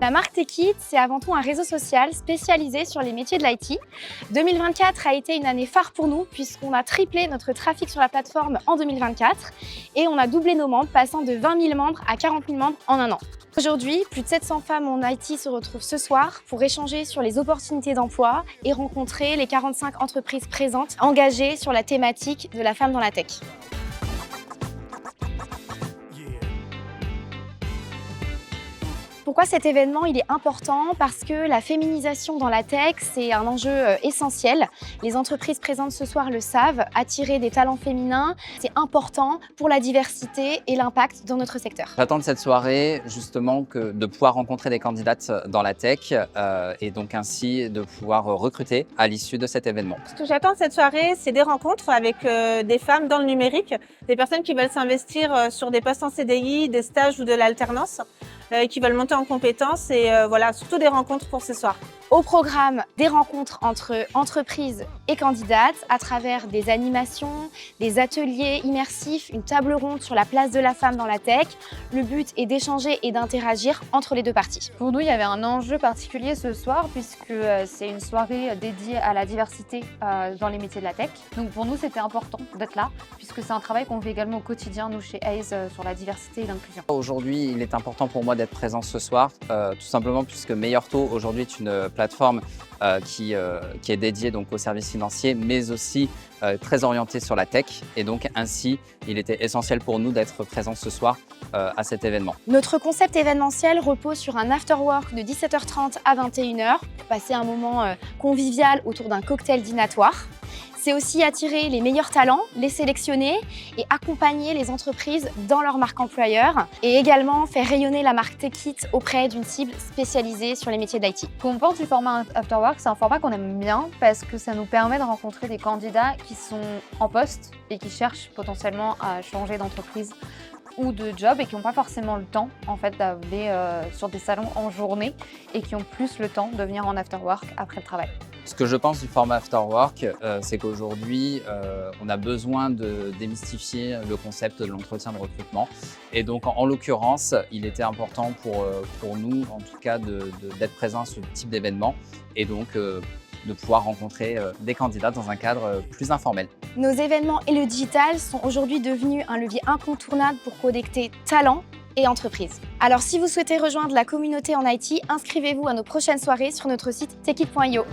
La marque Techit, c'est avant tout un réseau social spécialisé sur les métiers de l'IT. 2024 a été une année phare pour nous puisqu'on a triplé notre trafic sur la plateforme en 2024 et on a doublé nos membres, passant de 20 000 membres à 40 000 membres en un an. Aujourd'hui, plus de 700 femmes en IT se retrouvent ce soir pour échanger sur les opportunités d'emploi et rencontrer les 45 entreprises présentes engagées sur la thématique de la femme dans la tech. Pourquoi cet événement il est important? Parce que la féminisation dans la tech, c'est un enjeu essentiel. Les entreprises présentes ce soir le savent, attirer des talents féminins, c'est important pour la diversité et l'impact dans notre secteur. J'attends de cette soirée justement de pouvoir rencontrer des candidates dans la tech et donc ainsi de pouvoir recruter à l'issue de cet événement. Ce que j'attends de cette soirée, c'est des rencontres avec des femmes dans le numérique, des personnes qui veulent s'investir sur des postes en CDI, des stages ou de l'alternance, qui veulent monter en compétences et voilà, surtout des rencontres pour ce soir. Au programme, des rencontres entre entreprises et candidates à travers des animations, des ateliers immersifs, une table ronde sur la place de la femme dans la tech. Le but est d'échanger et d'interagir entre les deux parties. Pour nous, il y avait un enjeu particulier ce soir puisque c'est une soirée dédiée à la diversité dans les métiers de la tech. Donc pour nous, c'était important d'être là puisque c'est un travail qu'on fait également au quotidien, nous, chez Hays, sur la diversité et l'inclusion. Aujourd'hui, il est important pour moi d'être présent ce soir, tout simplement puisque Meilleur Taux aujourd'hui est une plateforme qui est dédiée donc aux services financiers, mais aussi très orientée sur la tech. Et donc ainsi, il était essentiel pour nous d'être présents ce soir à cet événement. Notre concept événementiel repose sur un after-work de 17h30 à 21h pour passer un moment convivial autour d'un cocktail dînatoire. C'est aussi attirer les meilleurs talents, les sélectionner et accompagner les entreprises dans leur marque employeur et également faire rayonner la marque Techit auprès d'une cible spécialisée sur les métiers de l'IT. Qu'on pense du format Afterwork, c'est un format qu'on aime bien parce que ça nous permet de rencontrer des candidats qui sont en poste et qui cherchent potentiellement à changer d'entreprise ou de job et qui n'ont pas forcément le temps en fait d'aller sur des salons en journée et qui ont plus le temps de venir en afterwork après le travail. Ce que je pense du format Afterwork, c'est qu'aujourd'hui, on a besoin de démystifier le concept de l'entretien de recrutement. Et donc, en l'occurrence, il était important pour nous, en tout cas, d'être présents à ce type d'événement et donc de pouvoir rencontrer des candidats dans un cadre plus informel. Nos événements et le digital sont aujourd'hui devenus un levier incontournable pour connecter talents et entreprises. Alors si vous souhaitez rejoindre la communauté en IT, inscrivez-vous à nos prochaines soirées sur notre site techit.io.